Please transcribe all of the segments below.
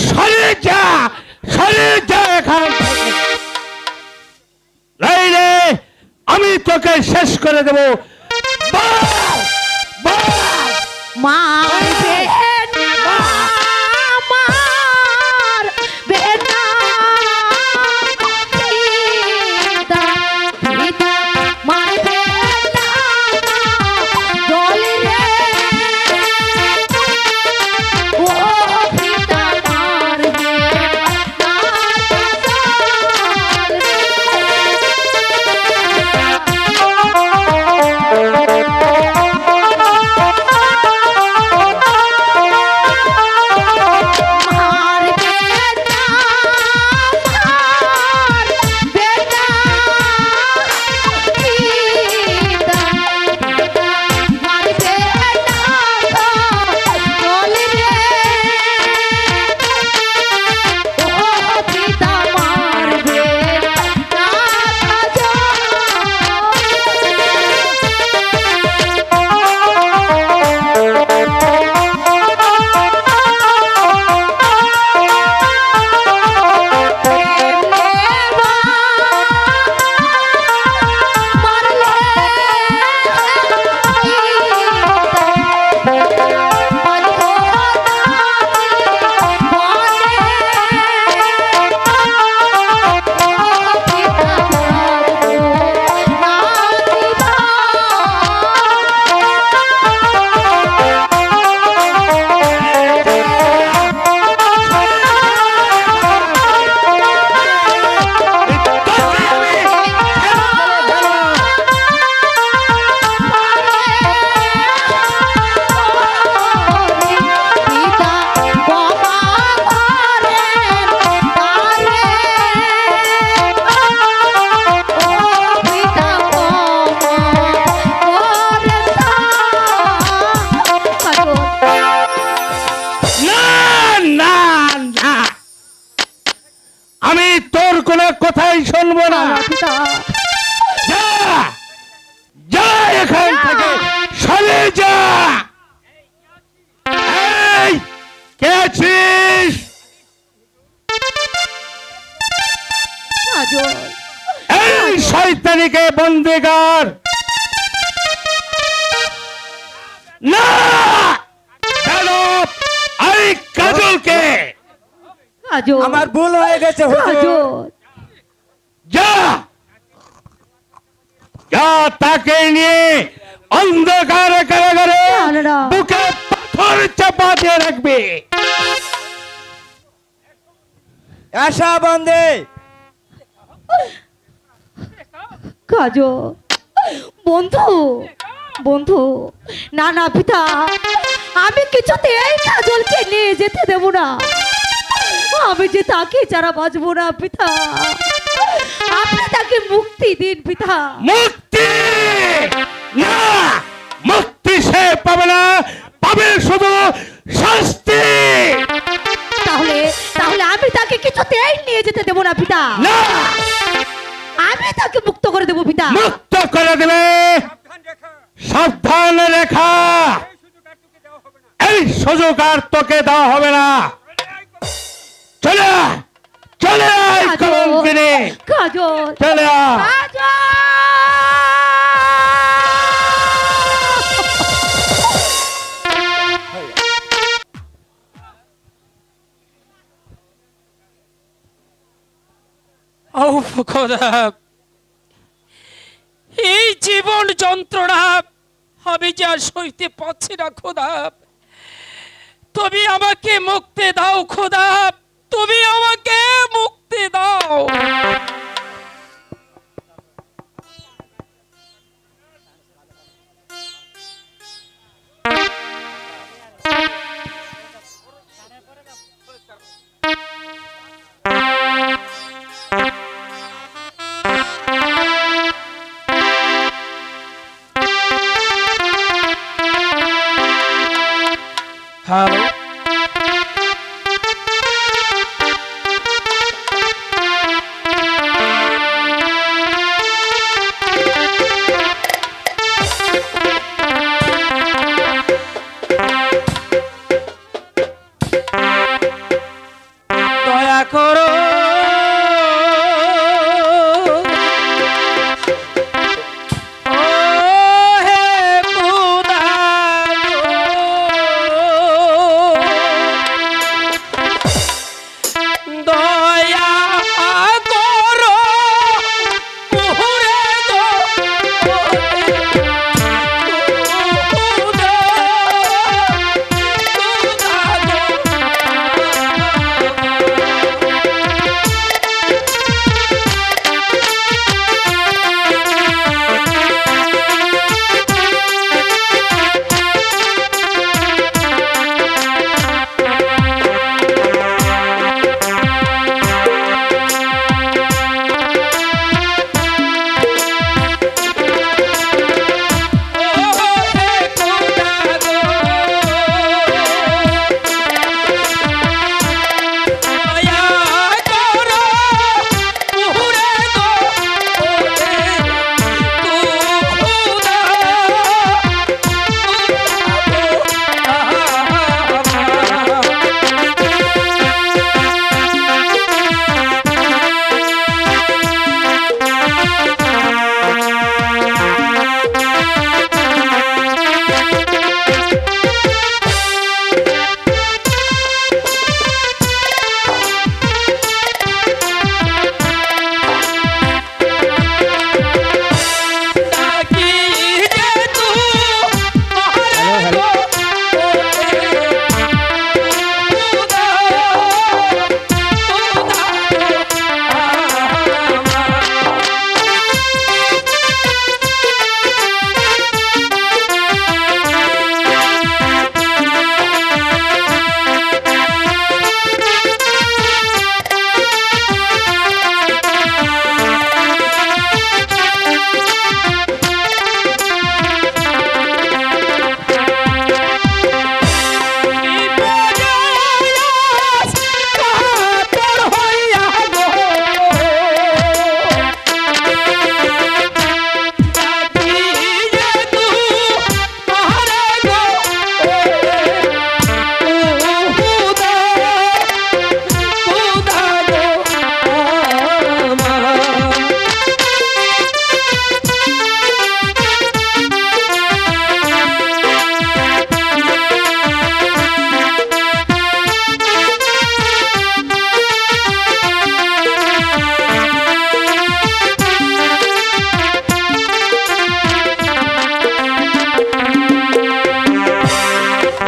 সরে যা, সরে যা এখান থেকে, নাইলে আমি তোকে শেষ করে দেব। বল, বল। মারবে না, মারবে না, পিতা, পিতা, মারবে না, দলে রে, ও পিতা মারবে না, কথাই শুনবো না। যা, যা এখান থেকে, সরে যা। এই, কে আছিস? এই শয়তানিকে বন্দি কর। না, চলো, এই কাজলকে। আমার ভুল হয়ে গেছে হুজুর। যা, যা, তাকে নিয়ে অন্ধকারে কারাগারে বুকে পাথর চাপা দিয়ে রাখবে। আশা বন্দে কাজল, বন্ধু, বন্ধু, না না পিতা, আমি কিছুতে এই কাজলকে নিয়ে যেতে দেব না। আমি যে তাকে ছাড়া বাঁচবো না পিতা, আপনি তাকে মুক্তি দিন পিতা। মুক্তি না, মুক্তি সে পাবে না, পাবে শুধু শাস্তি। তাহলে তাহলে আমি তাকে কিছুতেই নিয়ে যেতে দেব না পিতা। না, আমি তাকে মুক্ত করে দেব পিতা। মুক্ত করে দেবে, সাবধান রেখা। এই সুযোগ আর তোকে দেওয়া হবে না। চলে আয়, চলে আয় কলঙ্কিনী, কাজল, চলে আয়। কাজল। খোদা, এই জীবন যন্ত্রণা আমি যে আর সইতে পারছি না খোদা। তুমি আমাকে মুক্তি দাও খোদা, তুমি আমাকে মুক্তি দাও। হ্যালো, খুদা খুদা গো আমার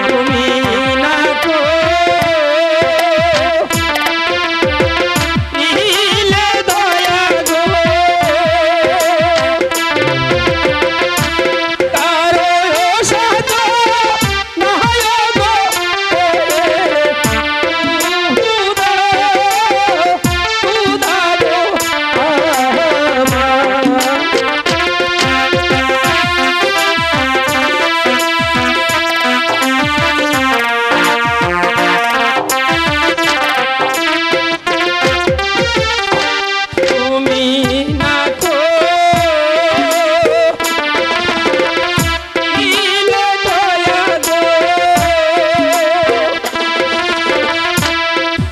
তুমি না গো দিলে দয়া গো কারো সাথ নাই গো খুদা খুদা গো আমার তুমি না গো দিলে দয়া গো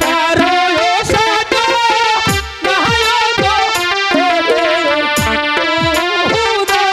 কারো সাথ নাই গো খুদা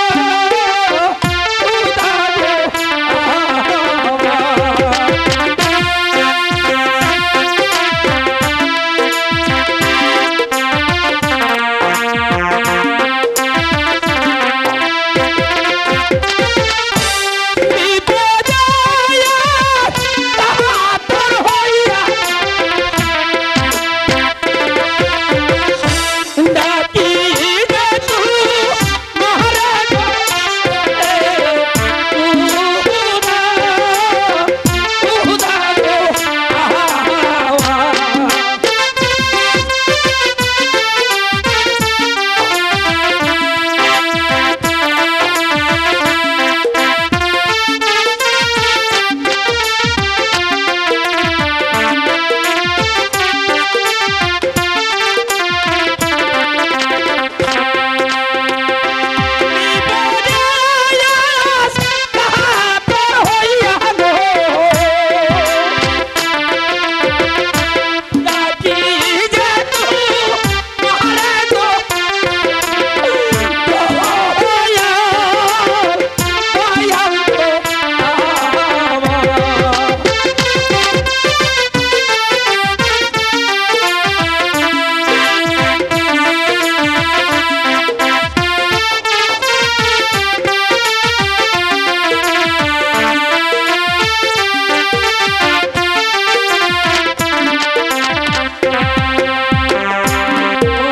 খুদা গো আমার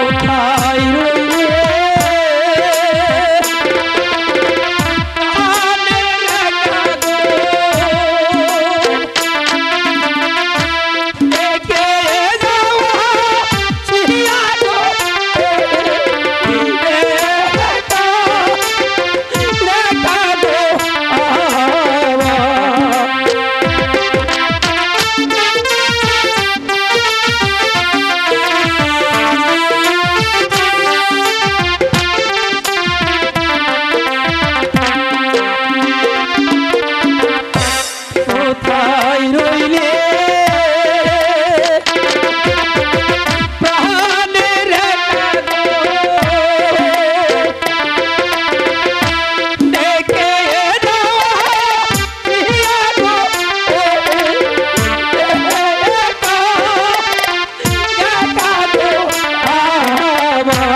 কোথায় রইলে আনের কাগো দেখে যাওয়া ছিয়া গো রেখা গো আমার কোথায় রইলে প্রাণের কাগো দেখে যাওয়া প্রিয়া গো একা গো আমার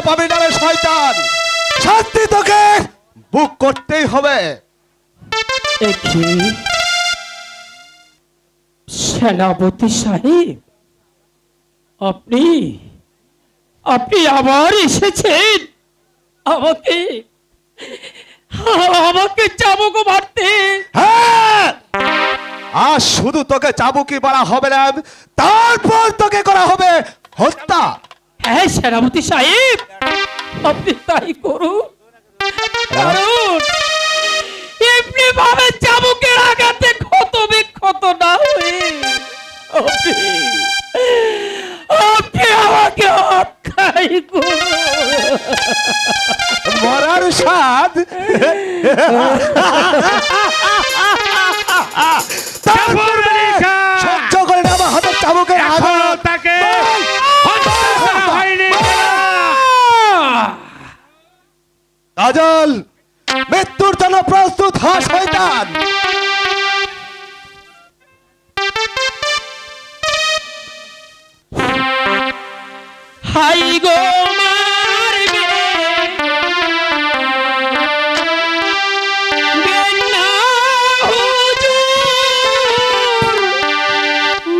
পাবি না রে শয়তান, শাস্তি তোকে বুক করতেই হবে। একি সেনাপতি সাহেব, আপনি আপনি আবার এসেছেন আমাকে আমাকে চাবুক মারতে? হ্যাঁ, আজ শুধু তোকে চাবুকি মারা হবে না, তারপর তোকে করা হবে হত্যা। হ্যাঁ সেনাপতি সাহেব, আপনি তাই করুন করুন। এমনি ভাবে চাবুকের আঘাতে ক্ষত বিক্ষত না হয়ে আপনি আপনি আমাকে হত্যাই করুন। মরার স্বাদ তারপরে সহ্য করে না আমার হাতের চাবুকের আঘাত। তাকে হত্যা করা হয়নি। কাজল, মৃত্যুর জন্য প্রস্তুত হ শয়তান। হাই গো মারবে বেনা হুজুর,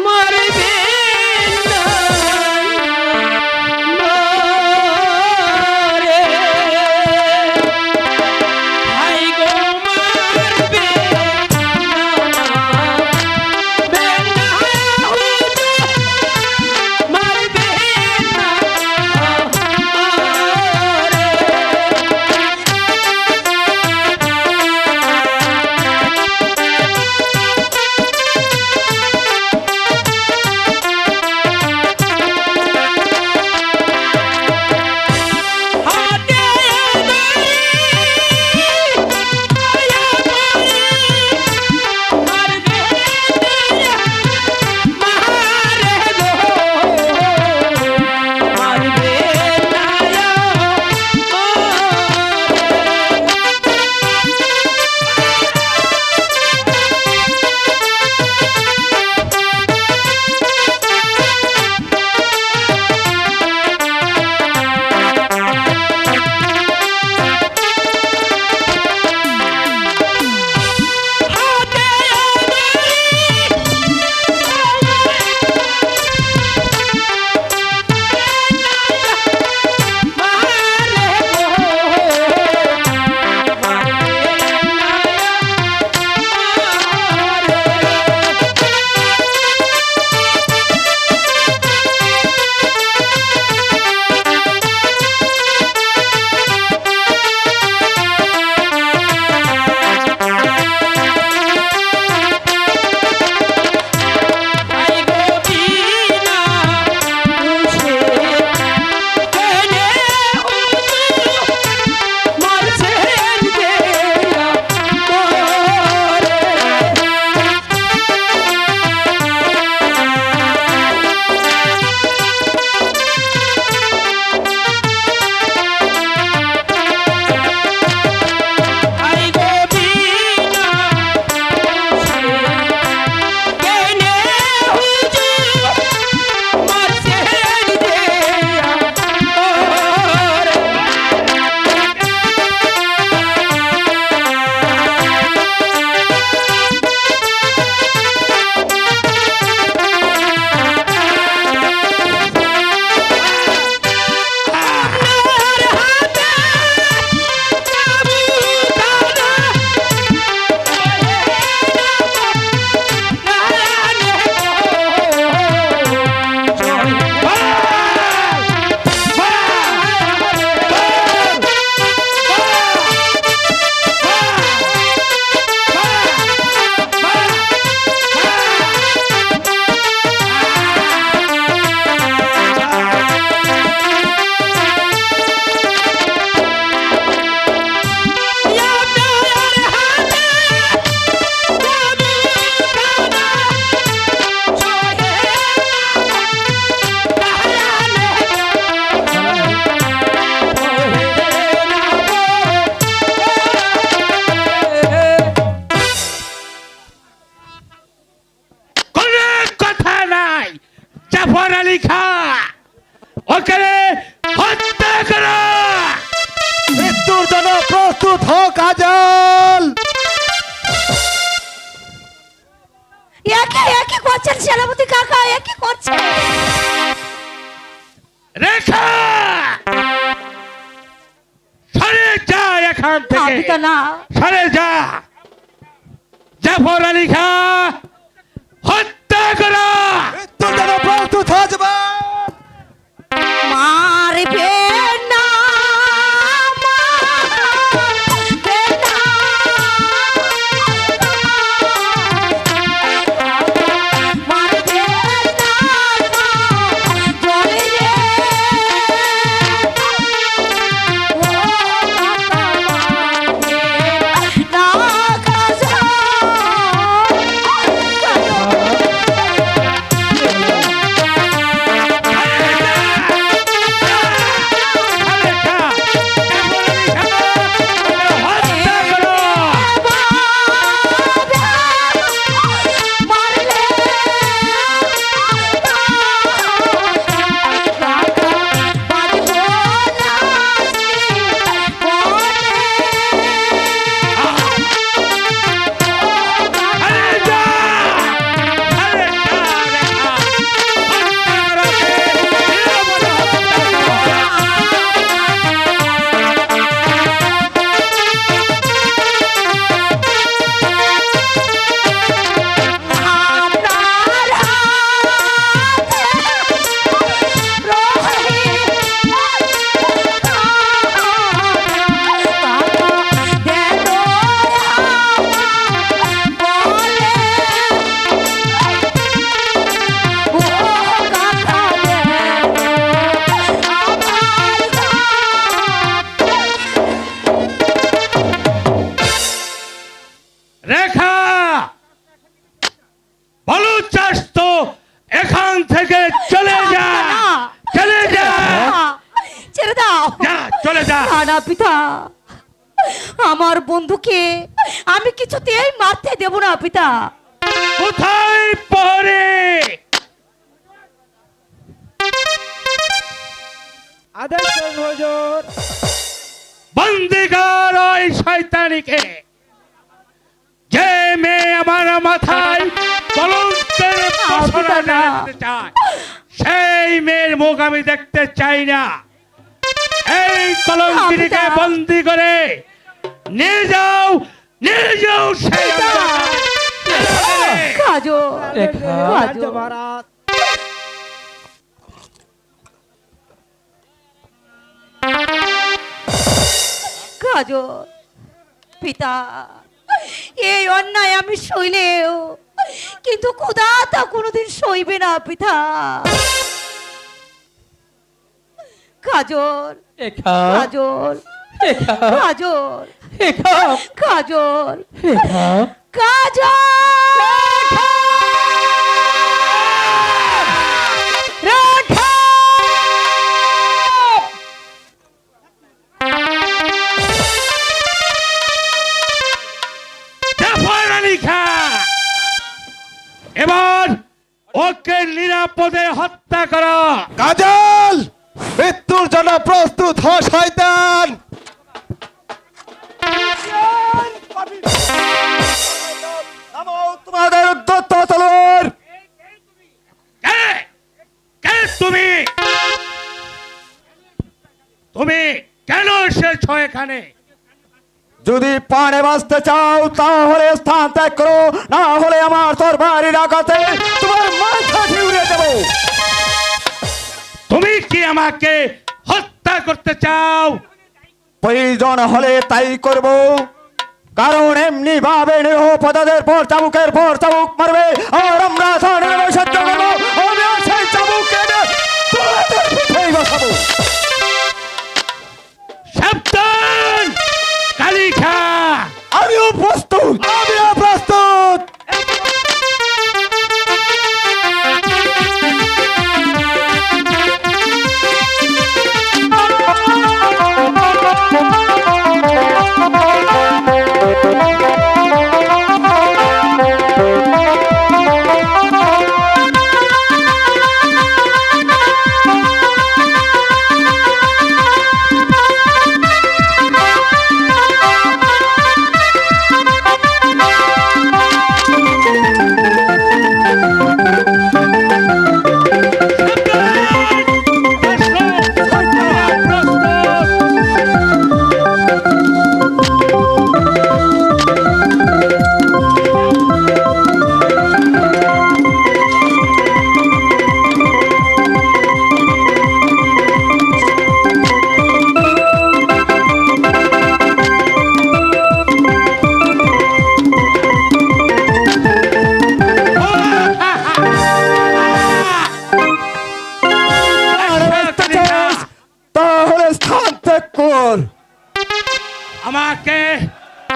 মারবে না মারে। হাই গো মারবে বেনা হুজুর, মারবে না প্রস্তুত হও কাজল। একই একই করছেন সেনাপতি কাকা, একই করছেন। রেখা সরে যা এখান না থেকে, পিতা না। সরে যা। জাফর আলী খা হত্যা করা। মৃত্যুর জন্য প্রস্তুত হয়ে যাবে। মারবে না, মারবে না, মারবে না, জলে রে। ও না কাজল। রেখা বলো চাস তো এখান থেকে চলে যা, চলে যা, ছেড়ে দাও। যা চলে যা। না না পিতা, আমার বন্ধুকে আমি কিছুতেই মারতে দেব না পিতা। কোথায় পরে আদেশ করুন হুজুর। বন্দিগার ওই শয়তানিকে, যে মেয়ে আমার মাথায় কলঙ্কের পসরা দিতে চায়, সেই মেয়ের মুখ আমি দেখতে চাই না। এই কলঙ্কিনীকে বন্দি করে নিয়ে যাও, নিয়ে যাও সেই অন্ধকারে। কাজল, রাজ্য মহারাজ। কাজল পিতা, এই অন্যায় আমি সইলেও কিন্তু খোদা তা কোনোদিন সইবে না পিতা। কাজল, কাজল, কাজল, কাজল, কাজল, রাধা। জাফর আলী খান, এবার ওকে নিরাপদে হত্যা করো। কাজল মৃত্যুর জন্য প্রস্তুত হ শয়তান। তোমাদের উদ্যত তলোয়ার। কে? কে তুমি? তুমি কেন এসেছো এখানে? যদি পানে বাঁচতে চাও তাহলে স্থান ত্যাগ করো, না হলে আমার তরবারির আঘাতে তোমার মাথা ঢিউড়ে দেব। তুমি কি আমাকে হত্যা করতে চাও? প্রয়োজন হলে তাই করব, কারণ এমনি ভাবে নিরহ পদাদের পর চাবুকের পর চাবুক মারবে, আর আমরা সহ্য করবো। আমি আর সেই চাবুক কেটে তোমাদের পিঠেই বসাবো। সাবধান কালিখা। আমিও প্রস্তুত, আমিও প্রস্তুত। বল। আমাকে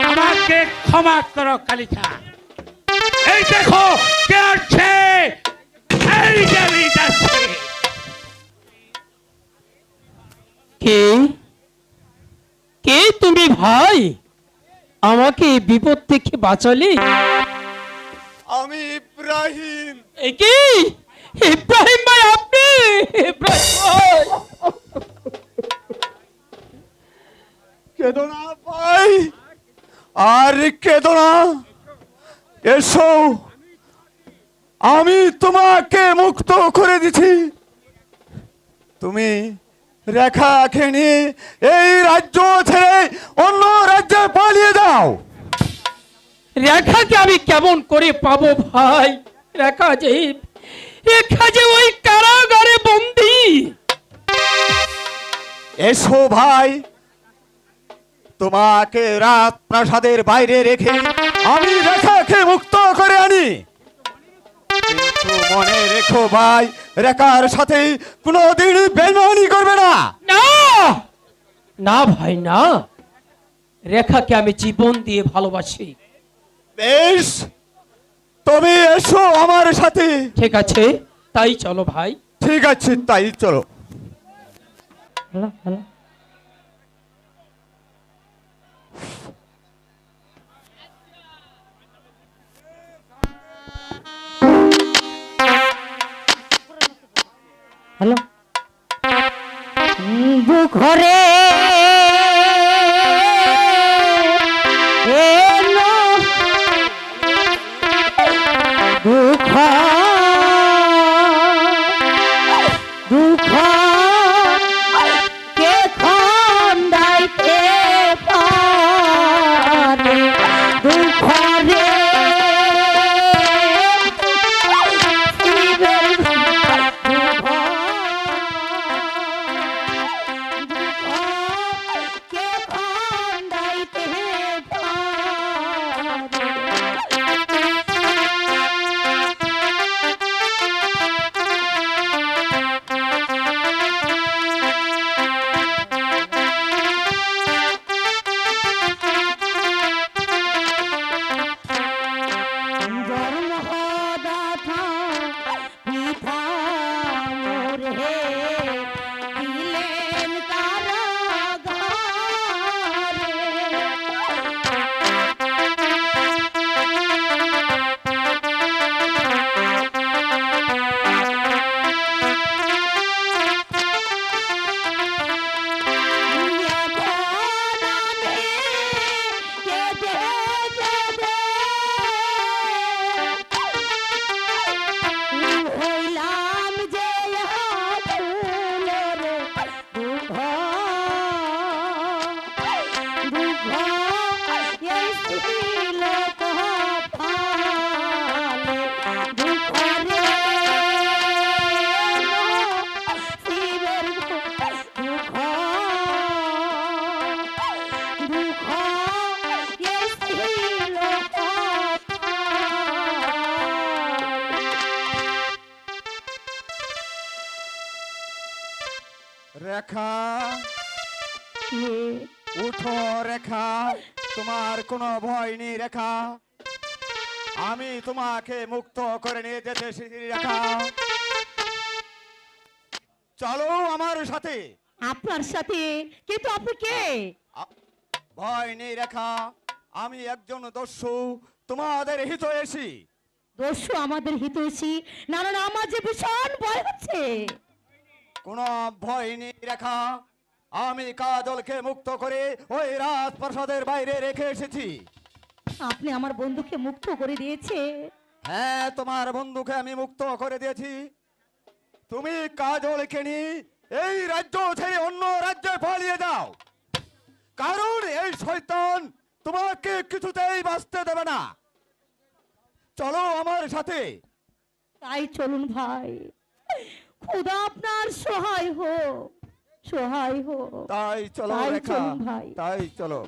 আমাকে ক্ষমা করো কালিকা। এই দেখো কে আসছে, এই যে আমি যাচ্ছি। কে কে তুমি ভাই? আমাকে এই বিপদ থেকে বাঁচালে। আমি ইব্রাহিম। এ কি ইব্রাহিম ভাই? আপনি ইব্রাহিম ভাই? কেদো না ভাই, আর কেদো না। এসো, আমি তোমাকে মুক্ত করে দিছি। তুমি রেখাকে নিয়ে এই রাজ্য ছেড়ে অন্য রাজ্যে পালিয়ে যাও। রেখাকে আমি কেমন করে পাবো ভাই? রেখা যে ওই কারাগারে বন্দী। এসো ভাই, তোমাকে রাত প্রাসাদের বাইরে রেখে আমি রেখাকে মুক্ত করে আনি। কিন্তু মনে রেখো ভাই, রেখার সাথে কোনোদিন বেইমানি করবে না। না না ভাই না, রেখাকে আমি জীবন দিয়ে ভালোবাসি। বেশ, তুমি এসো আমার সাথে। ঠিক আছে, তাই চলো ভাই। ঠিক আছে, তাই চলো। হ্যালো, ঘরে এলো দুঃখ দুঃখ কে খন্দাইতে পারে দুঃখ রে শিবের দুঃখ কে খন্দাইতে পারে হইলাম যে ফুলের দুঃখ দুঃখ এই ছিল কপালে দুঃখ রে শিবের দুঃখ দুঃখ এই ছিল রেখা, উঠো রেখা, তোমার কোনো ভয় নেই রেখা। আমি তোমাকে মুক্ত করে নিয়ে যেতে এসেছি রেখা। চলো আমার সাথে। আপনার সাথে? কিন্তু আপনি কে? ভয় নেই রেখা, আমি একজন দস্যু, তোমাদের হিত এসি। দস্যু আমাদের হিতৈষী? না না না, আমার যে ভীষণ ভয় হচ্ছে। কোনো ভয় নেই রেখা, আমি কাজলকে মুক্ত করে ওই রাজপ্রাসাদের বাইরে রেখে এসেছি। আপনি আমার বন্ধুকে মুক্ত করে দিয়েছে? হ্যাঁ, তোমার বন্ধুকে আমি মুক্ত করে দিয়েছি। তুমি কাজলকে নিয়ে এই রাজ্য ছেড়ে অন্য রাজ্যে পালিয়ে যাও, কারণ এই শয়তান তোমাকে কিছুতেই বাঁচতে দেবে না। চলো আমার সাথে। তাই চলুন ভাই, খোদা আপনার সহায় হোক, সহায় হোক। তাই চলো তাই রেখা, চলুন ভাই। তাই চলো।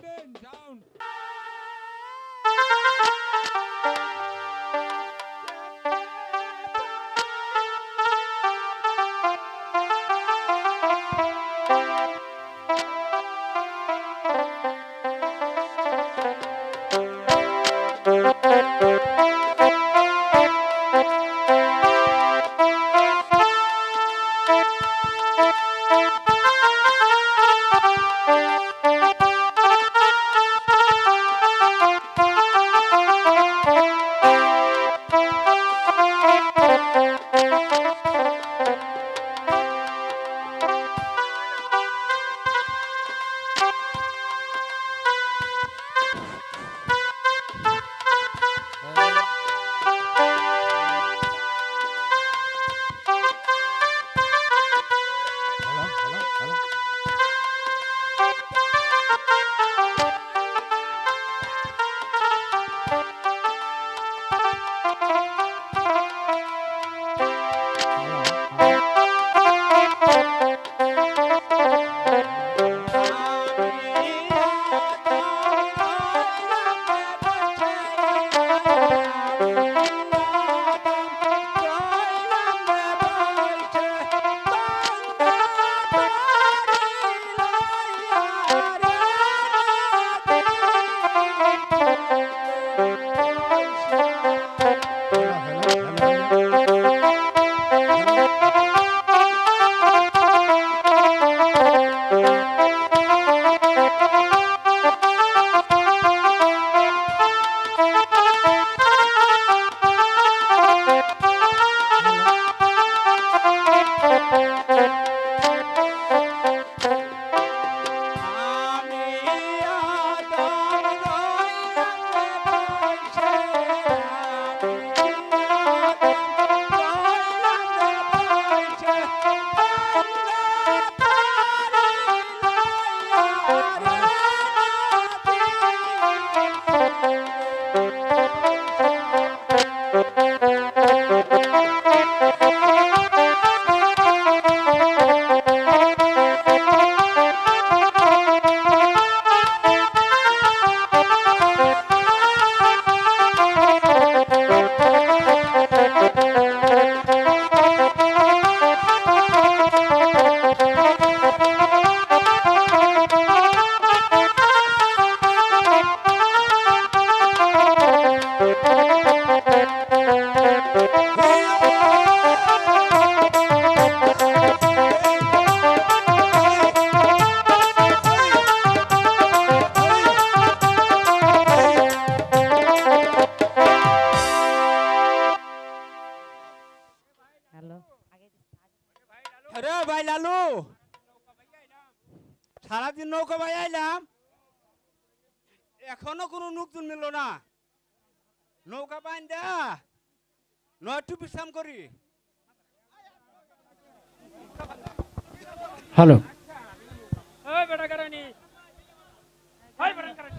আরে ভাই লালু, সারাদিন নৌকা ভাই আইলাম, এখনো কোনো নতুন মিলল না। নৌকা বাইন দা নয় একটু বিশ্রাম করি। হ্যালো ওই বেটা কারণী ওই বেটা কারণী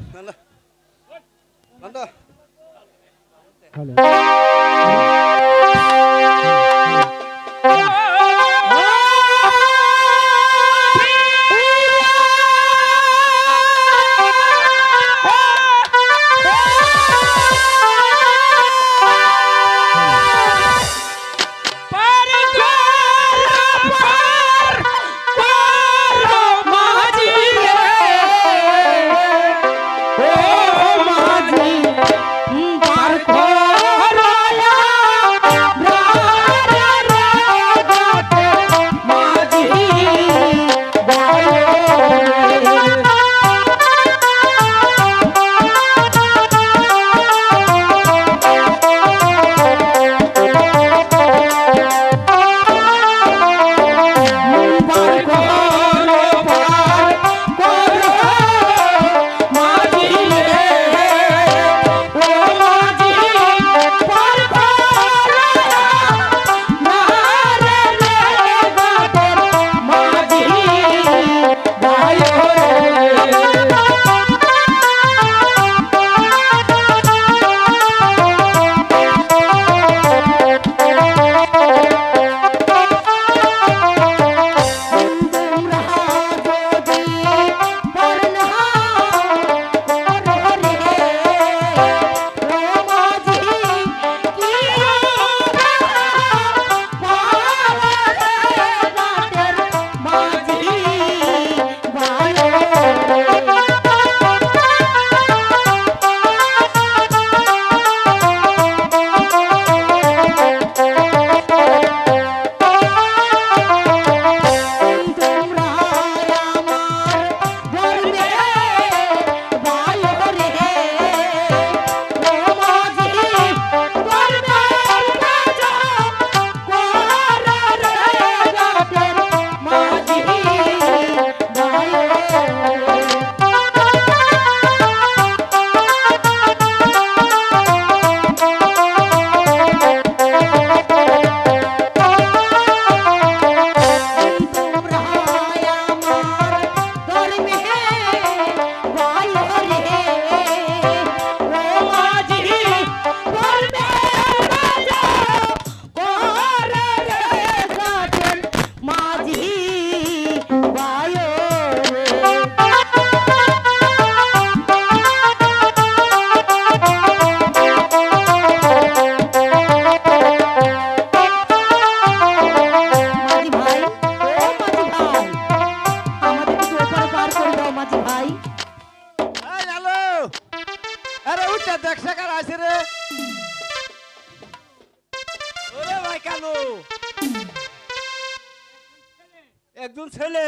একজন ছেলে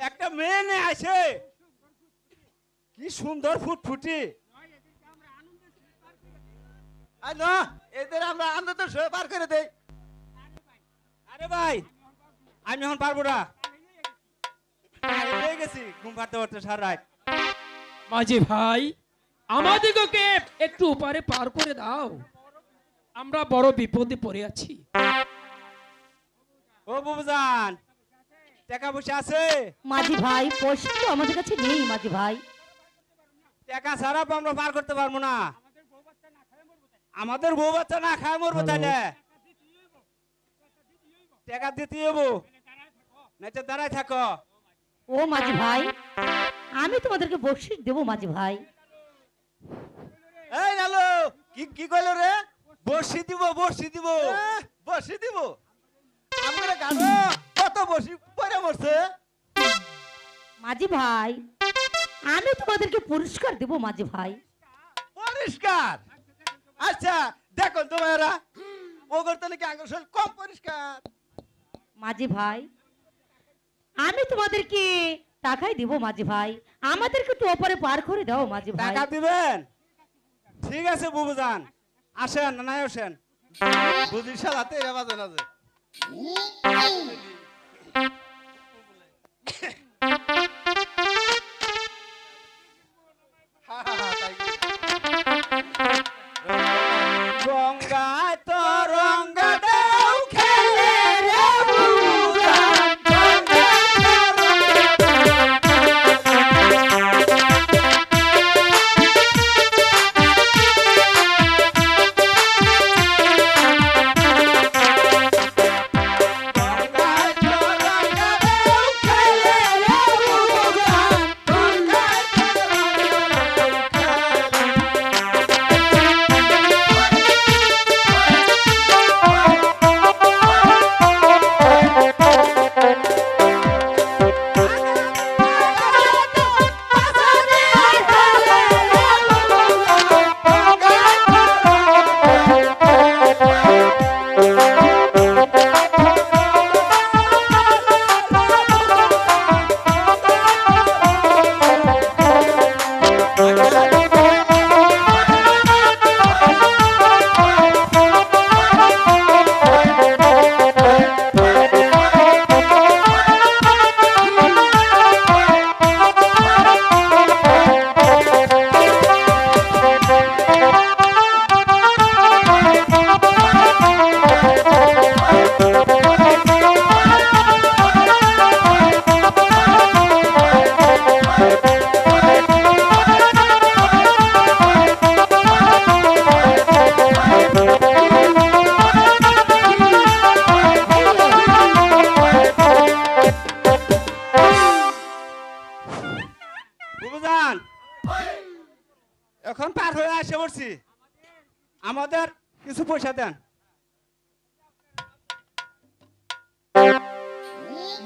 একটা মেয়ে নিয়ে আসে, কি সুন্দর ফুটফুটি। না এদের আমরা আনন্দ পার করে দেই। আরে ভাই আমি এখন পারবো না, হয়ে গেছি ঘুম পাড়তে পারতে সারা রাত। মাঝি ভাই আমাদিগকে একটু ওপারে পার করে দাও, আমরা বড় বিপদে পড়ে আছি। ও বাবুজান টাকা পয়সা আছে? মাঝি ভাই পয়সা তো আমাদের কাছে নেই মাঝি ভাই। টাকা ছাড়া তো আমরা পার করতে পারবো না। আমাদের বউ বাচ্চা না খায় মরবো তাইলে টাকা দিতে হবো, নাইতে দাঁড়ায় থাকো। ও মাঝি ভাই আমি তোমাদেরকে বকশিশ দেবো মাঝি ভাই। এই নালো কি কি কইলো রে? বসি দিব বসি দিব বসি দিব। আমরা গানো কত বসি পরে মরছে। মাঝি ভাই আমি তোমাদেরকে পুরস্কার দেবো মাঝি ভাই। পরিষ্কার? আচ্ছা দেখো তোমরা ওগর তো নাকি আঙ্গুল শরীর কম পরিষ্কার। মাঝি ভাই আমি তোমাদেরকে টাকাই দিব মাঝি ভাই, আমাদেরকে একটু ওপরে পার করে দাও মাঝি ভাই। টাকা দিবেন? ঠিক আছে বুবুজান, আসেন না আসেন। বুঝি শালাতে এরা বাজে না যে। গঙ্গায় তো রঙ্গা ঢেউ খেলে রে বুবুজান, গঙ্গায় তো গঙ্গায় তো রঙ্গা ঢেউ খেলে রে বুবুজান, গঙ্গায় তো রঙ্গা ঢেউ খেলে। বুবুজান এখন পার হয়ে আসে পড়ছি, আমাদের কিছু পয়সা দেন।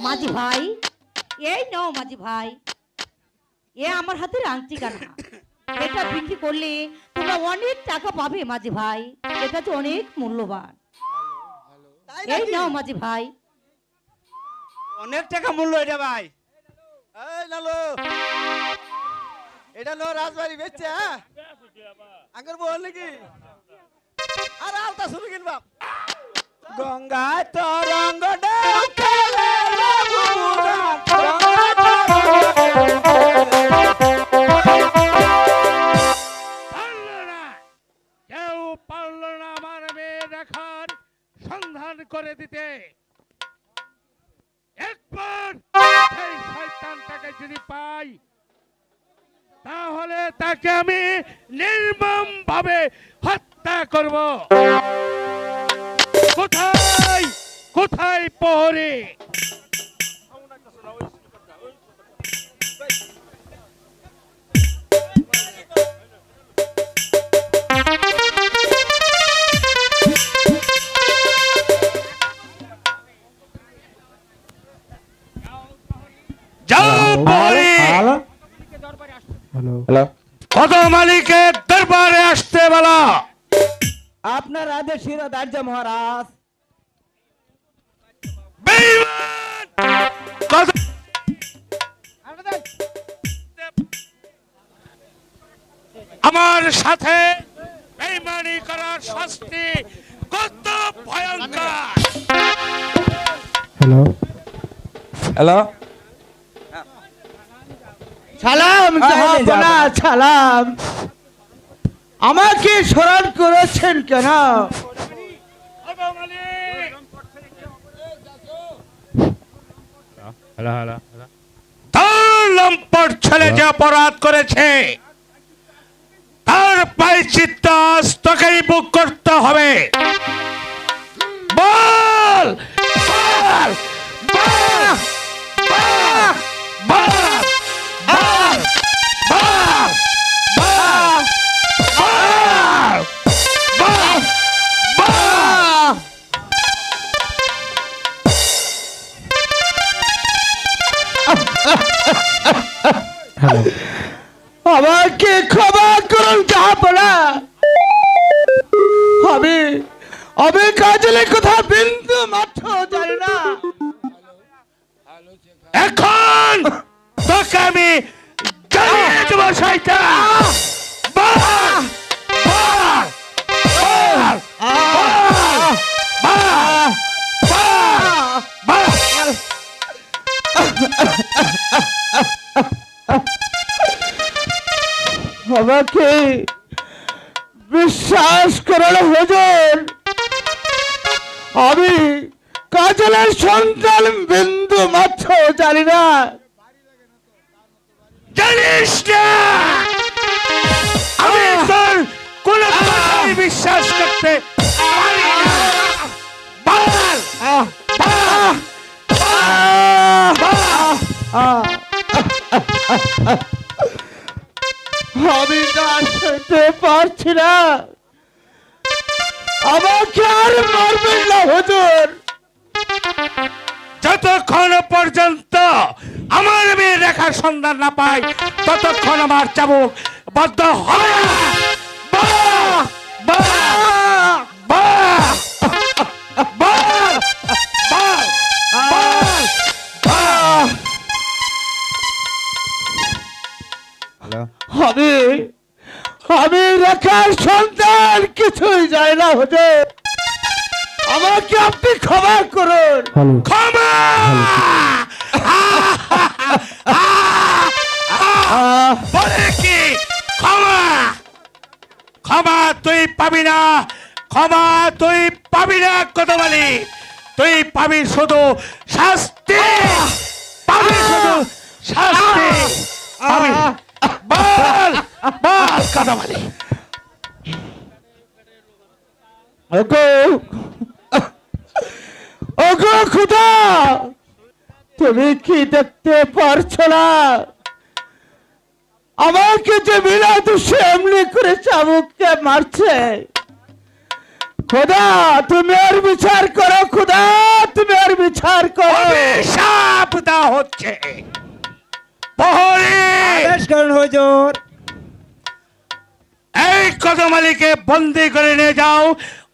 মাঝি ভাই এই নাও মাঝি ভাই, এ আমার হাতের আংটি কানা, এটা বিক্রি করলে তোমরা অনেক টাকা পাবে মাঝি ভাই, এটা তো অনেক মূল্যবান। এই নাও মাঝি ভাই। অনেক টাকা মূল্য এটা ভাই। এই লালু এটা লো রাজবাড়ি বেচছে আগের বল নাকি? আর আলতা শুরু কিনবা। গঙ্গায় তো রঙ্গ ঢেউ খেলে রে বুবুজান, গঙ্গায় তো রঙ্গ ঢেউ পারলো না, কেউ পারলো না আমার মেয়ে দেখার সন্ধান করে দিতে। একবার সেই শয়তানটাকে যদি পাই তাহলে তাকে আমি নির্মম ভাবে হত্যা করব। কোথায় কোথায় প্রহরী? যাও প্রহরী, কত মালিকের দরবারে আসতে বলা। আপনার আদেশ শিরোধার্য মহারাজ। বেঈমান! কত- আমার সাথে বেঈমানি করার শাস্তি কত ভয়ঙ্কর। হ্যালো সালাম জাহাপনা, সালাম। আমাকে স্মরণ করেছেন কেন? কত মালিক! তার লম্পট ছেলে যে অপরাধ করেছে তার প্রায়শ্চিত্ত আজ তোকেই বুক করতে হবে। বল বল বল বল বল বল বল বল আমাকে ক্ষমা করুন জাহাপনা। আমি কাজলের কথা বিন্দু মাত্র জানি না। এখন তোকে আমি জ্বালিয়ে দেবো শয়তান। বল বল বল বল বল বল। আমাকে বিশ্বাস করল হুজুর, আমি কাজলের সন্তান বিন্দু মাত্র জানি না। জানিস না আমি তোর কোন কথাই বিশ্বাস করতে পারি না। বল আমি না শুনতে পারছি না, আমাকে আর মারবেন না হুজুর। যতক্ষণ পর্যন্ত আমার মেয়ে রেখার সন্ধান না পাই ততক্ষণ আমার চাবুক বদ্ধ হবে না। বাহ! বাহ! বাহ! বাহ! বাহ! বাহ! বাহ! আমি রেখার সন্তান কিছুই যায় না হুজুর, আমাকে আপনি ক্ষমা করুন। ক্ষমা! বলে কি ক্ষমা? ক্ষমা তুই পাবি না, ক্ষমা তুই পাবি না কতবালি। তুই পাবি শুধু শাস্তি, পাবি শুধু শাস্তি পাবি। বল বল কতবালি। ওগো ওগো খুদা, তুমি কি দেখতে পারছো না আমাকে যে বিনা দোষে এমনি করে চাবুককে মারছে? খোদা তুমি আর বিচার করো, খোদা তুমি আর বিচার করো। অভিশাপ দেওয়া হচ্ছে। প্রহরী, হুজুর। এই কদমালিকে বন্দি করে নিয়ে যাও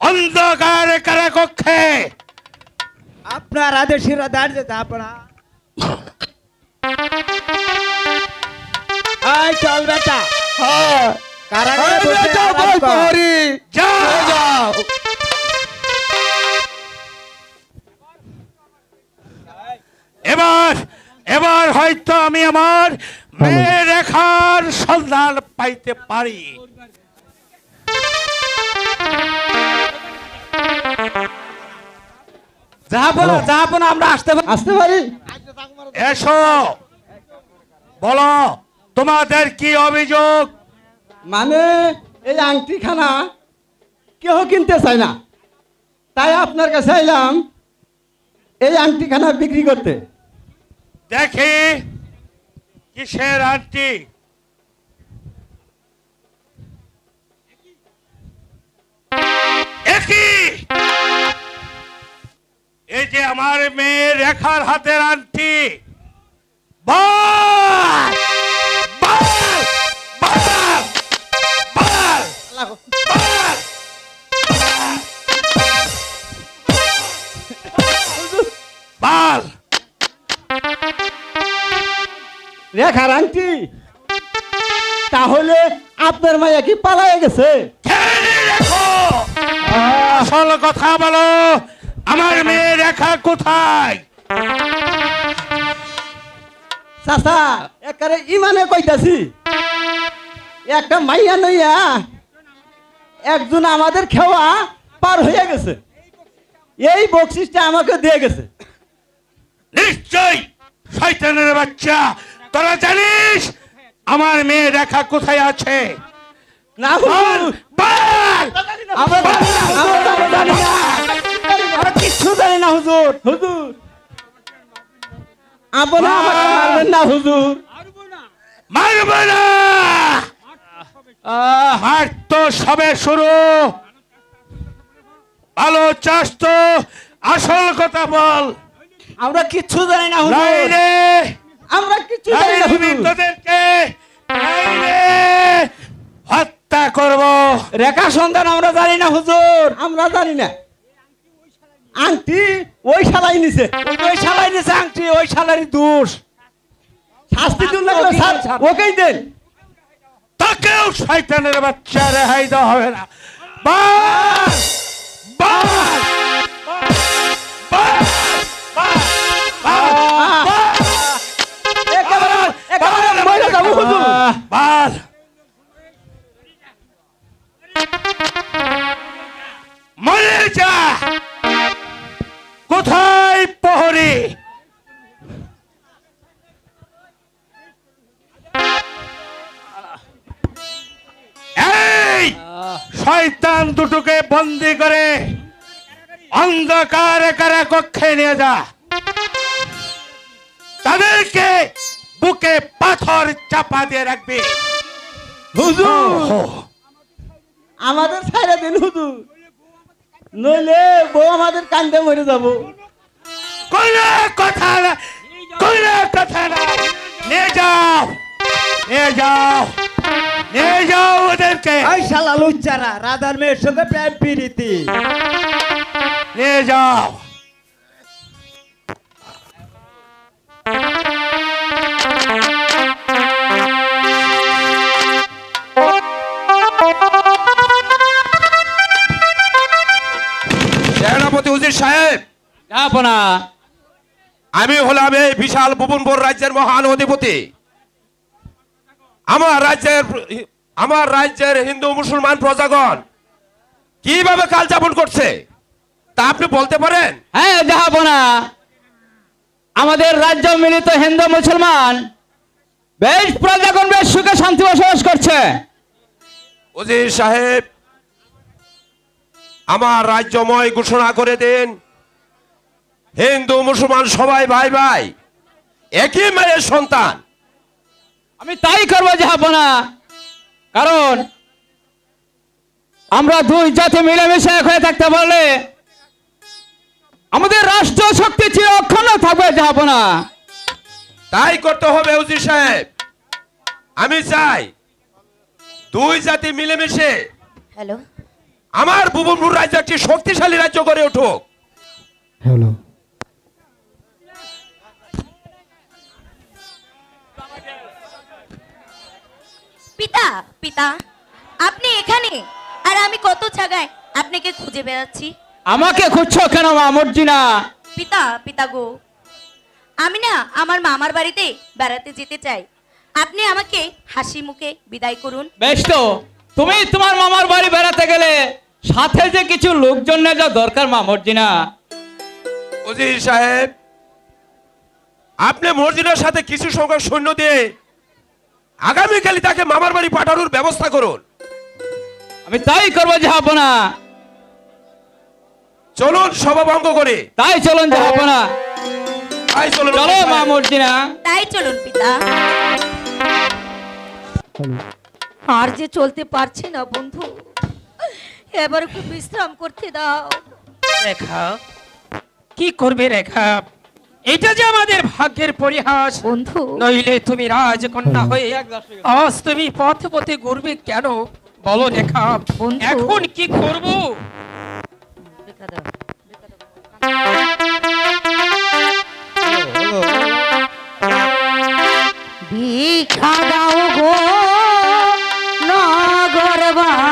অন্ধকার কারাকক্ষে। আপনার আদেশের দাঁড়িয়ে আপনার চল বেটা। কারাগারে যাও। এবার এবার হয়তো আমি আমার মেয়ে রেখার সন্ধান পাইতে পারি। জাহাপনা আমরা আসতে পারি। এসো, বলো তোমাদের কি অভিযোগ? মানে এই আংটিখানা কেউ কিনতে চায় না, তাই আপনার কাছে এলাম এই আংটিখানা বিক্রি করতে। দেখি কিসের আংটি? এই যে আমার মেয়ে রেখার হাতের আংটি। বল বল বল বল বল। বল রেখার আংটি? তাহলে আপনার মাইয়া কি পালায়ে গেছে? খেয়ালি রেখো, আসল কথা বলো, আমার মেয়ে রেখা কোথায়? চাচা একারে ইমানে কইতাছি, একটা মাইয়া নইয়া একজন আমাদের খেওয়া পার হয়ে গেছে, এই বকশিসটা আমাকে দিয়ে গেছে। নিশ্চয় শয়তানের বাচ্চা, তোরা জানিস আমার মেয়ে রেখা কোথায় আছে? না বল, বল! আমরা জানি না। আমরা কিচ্ছু জানি না হুজুর। হুজুর আপনি আমাকে মারবেন না হুজুর। মারব না, হাট তো সবে শুরু। ভালো চাস তো আসল কথা বল। আমরা কিচ্ছু জানি না হুজুর। নাইলে আমরা কিছু জানি না আমি হুজুর। তোদেরকে নাইলে হত্যা করব। রেখা সন্তান আমরা জানি না হুজুর। আমরা জানি না। আংটি ওই শালাই নিছে। ওই শালাই নিছে আংটি, ওই শালারই দোষ। শাস্তি দিন লাগলে স্যার ওকেই দেন। তাকেও শয়তানের বাচ্চা রেহাই দেওয়া হবে না। বাস বাস একেবারে মরে যাবো হুজুর। বাস মরে যা। কোথায় প্রহরী? এই শয়তান দুটোকে বন্দি করে অন্ধকার কারা কক্ষে নিয়ে যা। তাদেরকে বুকে পাথর চাপা দিয়ে রাখবে। হুজুর আমাদের ছাইরা দিন হুজুর, নইলে বউ আমাদের কান্দে মরে যাবো। কোনো কথা না, কোনো কথা না। নিয়ে যাও, নিয়ে যাও, নিয়ে যাও ওদেরকে। ওই শালা লুচ্চারা, রাধার মেয়ের সঙ্গে প্রেম প্রীতি। নিয়ে যাও। সেনাপতি উজির সাহেব, আপনা আমি হলাম এই বিশাল ভুবনপুর রাজ্যের মহান অধিপতি। আমার রাজ্যের হিন্দু মুসলমান প্রজাগণ কিভাবে কাল যাপন করছে তা আপনি বলতে পারেন? হ্যাঁ জাহাপনা, আমাদের রাজ্য মিলিত হিন্দু মুসলমান বেশ প্রজাগণ বেশ সুখে শান্তি বসবাস করছে। উজির সাহেব, আমার রাজ্যময় ঘোষণা করে দিন, হিন্দু মুসলমান সবাই ভাই ভাই, একই মায়ের সন্তান। আমি তাই করবো জাহাপনা, কারণ আমরা দুই জাতি মিলেমিশে এক হয়ে থাকতে পারলে আমাদের রাষ্ট্র শক্তি চির অক্ষুণ্ণ থাকবে জাহাপনা। তাই করতে হবে উজির সাহেব। আমি চাই দুই জাতি মিলেমিশে হ্যালো, আমার ভুবনপুর রাজ্য একটি শক্তিশালী রাজ্য গড়ে উঠুক। পিতা পিতা, আপনি এখানে আর আমি কত জায়গায় আপনাকে খুঁজে বেড়াচ্ছি। আমাকে খুঁজছো কেন মা মর্জিনা? পিতা পিতা গো, আমি না আমার মামার বাড়িতে বেড়াতে যেতে চাই। আপনি আমাকে হাসি মুখে বিদায় করুন। বেশ তো, তুমি তোমার মামার বাড়ি বেড়াতে গেলে সাথে যে কিছু লোকজন নিয়ে যাওয়া দরকার মা মর্জিনা। উজির সাহেব, আপনি মর্জিনার সাথে কিছু সংখ্যক সৈন্য দিয়ে আগামীকালই তাকে মামার বাড়ি পাঠানোর ব্যবস্থা করুন। আমি তাই করবো জাহাপনা। চলুন সভাভঙ্গ করে। তাই চলুন জাহাপনা, তাই চলুন চলো উজির মা সাহেব। মর্জিনা। তাই চলুন পিতা। আর যে চলতে পারছি না বন্ধু, এবার একটু বিশ্রাম করতে দাও। রেখা, কি করবে রেখা? এটা যে আমাদের ভাগ্যের পরিহাস। বন্ধু নইলে তুমি রাজকন্যা হয়ে আজ তুমি পথে পথে ঘুরবে কেন? বলো রেখা, বন্ধু। এখন কি করব? ভিক্ষা দাও গো নগরবাসী,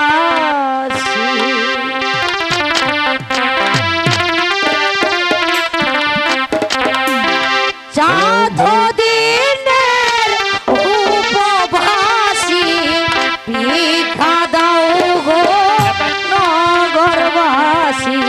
চাঁদ দিনের উপবাসী, ভিক্ষা দাও গো নগরবাসী।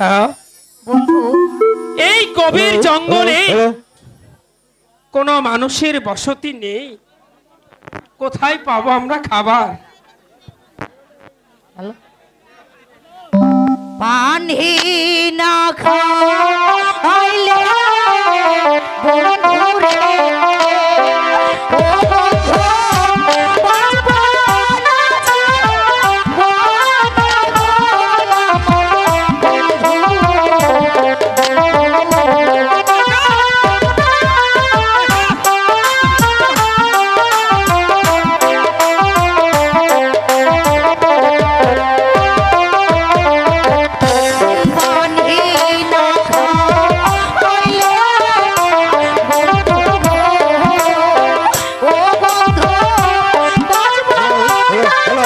রেখা, বন্ধু এই গভীর জঙ্গলে হ্যালো? কোনো মানুষের বসতি নেই, কোথায় পাবো আমরা খাবার? পানি না খাইলে বন্ধু রে, ও বন্ধু, বাঁচবো না যে, পানি না খাইলে বন্ধু রে, ও বন্ধু, বাঁচবো হ্যালো?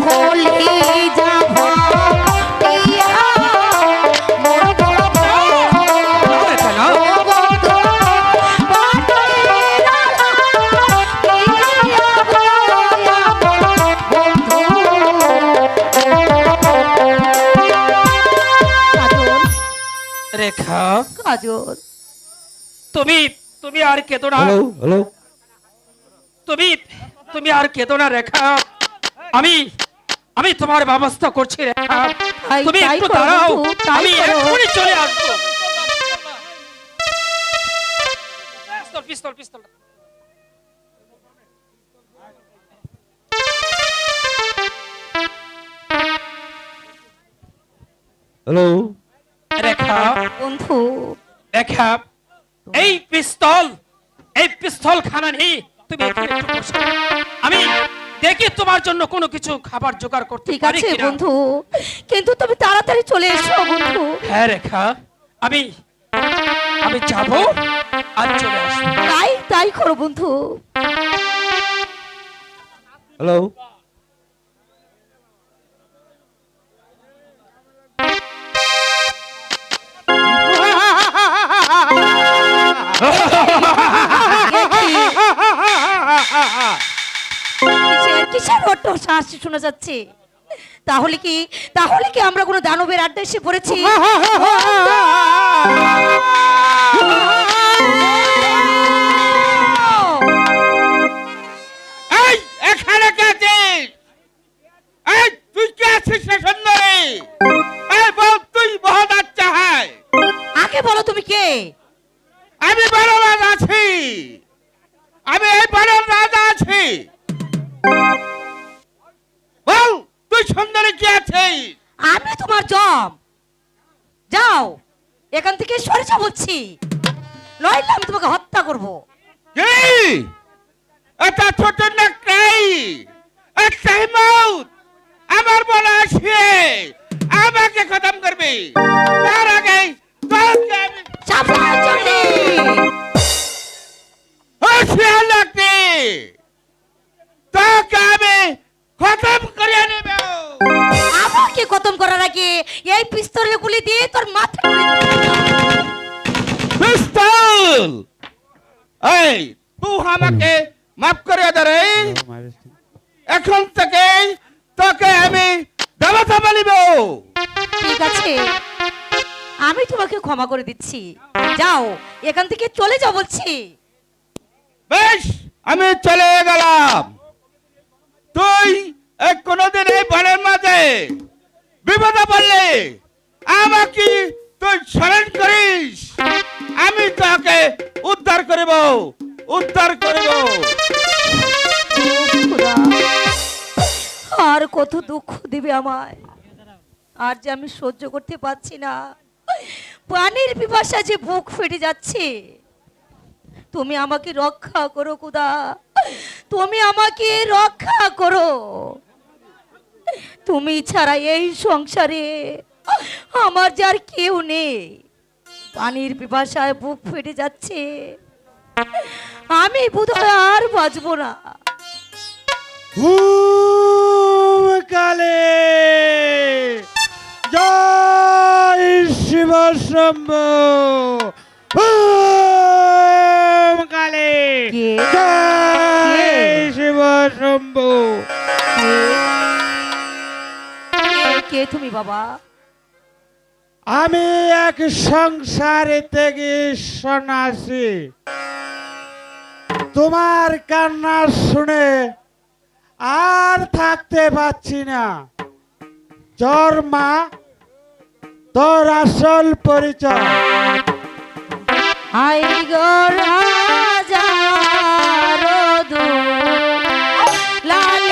কলি যাব ইয়া মোর বাবা, ও বন্ধু, পানি না খাইলে বন্ধু। রেখা, কাজল, তুমি তুমি আর কেঁদো না, হ্যালো? তুমি তুমি আর কেঁদো না রেখা, আমি আমি তোমার ব্যবস্থা করছি রেখা, তাই- তুমি তাই একটু করো দাঁড়াও, বন্ধু, তাই আমি করো। এক্ষুনি চলে আসবো। পিস্তল পিস্তল পিস্তল। হ্যালো? রেখা, বন্ধু, রেখা, এই পিস্তল খানা নেই, তুমি এখানে একটু বসো। আমি দেখি তোমার জন্য কোনো কিছু খাবার জোগাড় করতে ঠিক পারি আছে কিনা। বন্ধু, কিন্তু তুমি তাড়াতাড়ি চলে এসো বন্ধু। হ্যাঁ রেখা, আমি আমি যাব আর চলে আসবো। তাই করো বন্ধু। হ্যালো? কিসের অট্ট হাসি শোনা যাচ্ছে? তাহলে কি আমরা কোনো দানবের আড্ডা এসে পড়েছি? এই এখানে কে আছিস? এই তুই কে আছিস রে সুন্দরী? এই বল তুই বহুত আচ্ছা হয়। আগে বলো তুমি কে? আমি বড় রাজা আছি, আমি এই বড় রাজা আছি। বল তুই সুন্দরী কে আছিস? আমি তোমার জম। যাও এখান থেকে সরে যাও বলছি, নইলে আমি তোমাকে হত্যা করব। কি এটা ছোট না কাই একটাই মৌত আমার বলা আসে আমাকে খতম করবি, তার আগে তোকে আমি সাবধান চন্ডী! হোশিয়ার লাগবে, তোকে আমি খতম করে নেব। আমাকে খতম করার আগে এই পিস্তলের গুলি দিয়ে তোর মাথা উড়িয়ে দেব। পিস্তল! এই তুই আমাকে মাফ করে দে রে, এখন থেকে তোকে আমি দেবতা বলিব। ঠিক আছে, আমি তোমাকে ক্ষমা করে দিচ্ছি, যাও এখান থেকে চলে যাও বলছি। বেশ আমি চলে গেলাম। তুই কোনদিন এই বনের মাঝে বিপদে পড়লে আমাকে তুই স্মরণ করিস, আমি তোকে উদ্ধার করিব। খোদা, আর কত দুঃখ দিবে আমায়, আর যে আমি সহ্য করতে পারছি না। পানির পিপাসা যে বুক ফেটে যাচ্ছে। তুমি আমাকে রক্ষা করো খোদা, তুমি আমাকে রক্ষা করো। তুমি ছাড়া এই সংসারে আমার যার কেউ নেই। পানির পিপাসায় বুক ফেটে যাচ্ছে, আমি বোধহয় আর বাঁচবো না। কালী জয় শিব শম্ভু ওম কালী কে? জয় কে? শিব শম্ভু। কে তুমি বাবা? আমি এক সংসারে থেকে সন্ন্যাসী। তোমার কান্না শুনে আর থাকতে পারছি না। চর মা, তোর আসল পরিচয়। হাই গো রাজা রদু লাল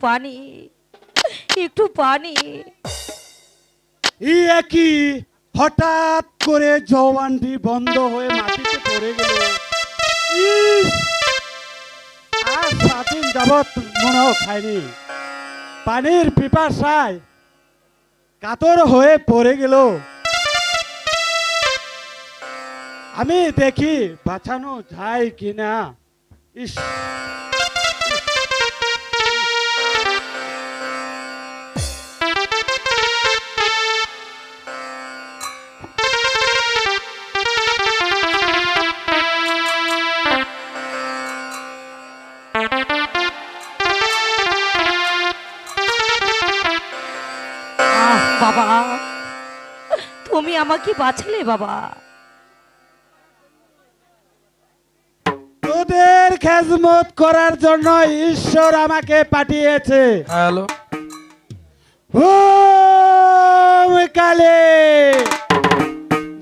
পানি, একটু পানি। কি হঠাৎ করে জওয়ানটি বন্ধ হয়ে মাটিতে পড়ে গেল। আর 7 দিন যাবৎ মনেও খায়নি। পানির পিপাসায় কাতর হয়ে পড়ে গেল। আমি দেখি বাঁচানো যায় কিনা। ইস, বাবা, তুমি আমাকে বাঁচালে বাবা। তোদের খেজমত করার জন্য ঈশ্বর আমাকে পাঠিয়েছে। হ্যালো, ওম কালী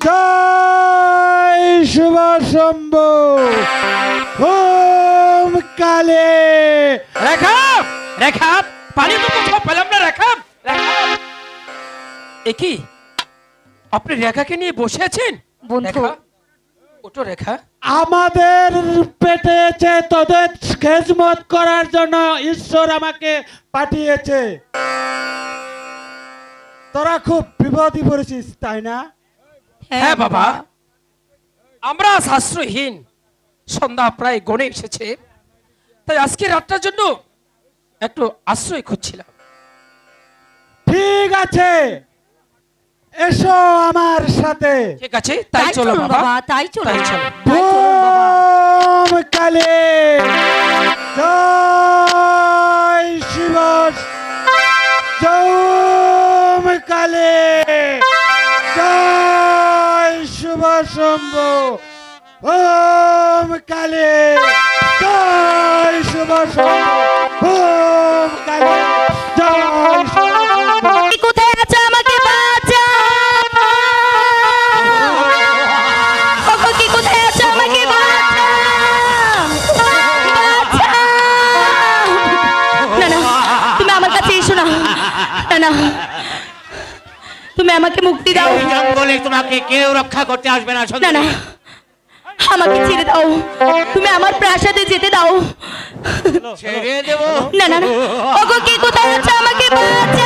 জয় শুভ শম্ভু ওম কালী। রেখা রেখা পানি তো কোথাও পেলাম না। রেখা একই আপনি রেখাকে নিয়ে বসে আছেন? বন্ধু, ওটো রেখা, আমাদের পেটেছে তোদের খেজমত করার জন্য ঈশ্বর আমাকে পাঠিয়েছে। বন্ধু, ওম কালী জয় শুভ শম্ভু ওম কালী। বন্ধু, বন্ধু, বন্ধু, বন্ধু, বন্ধু, বন্ধু, বন্ধু, বন্ধু, বন্ধু, বন্ধু, বন্ধু, বন্ধু, বন্ধু, বন্ধু, বন্ধু, বন্ধু, বন্ধু, বন্ধু, আমাদের পেটেছে তোদের খেজমত করার জন্য ঈশ্বর আমাকে পাঠিয়েছে। তোরা খুব বিপদে পড়েছিস তাই না? হ্যাঁ বাবা, আমরা আশ্রয়হীন, সন্ধ্যা প্রায় গড়ে এসেছে, তাই আজকে রাতটার জন্য একটু আশ্রয় খুঁজছিলাম। ঠিক আছে, এসো আমার সাথে। ঠিক আছে, তাই চলো বাবা, তাই চলো তাই চলো। তাই চলুন বাবা। ওম কালী জয় শিব, ওম কালী জয় শুভ শম্ভু, ওম কালী জয় শুভ শম্ভু, ওম কালী জয় শুভ শম্ভু। কোথায় আছো? আমাকে বাঁচাও। ওগো, কি কোথায় আছো? আমাকে বাঁচাও। বাঁচাও। না না, তুমি আমার কাছে এসো না। না না, তুমি আমাকে মুক্তি দাও। এই জঙ্গলে তোমাকে কেউ রক্ষা করতে আসবে না। না না, আমাকে ছেড়ে দাও। তুমি আমার প্রাসাদে যেতে দাও। ছেড়ে দেবো? না না না, ওগো, কি কোথায় আছো? আমাকে বাঁচাও।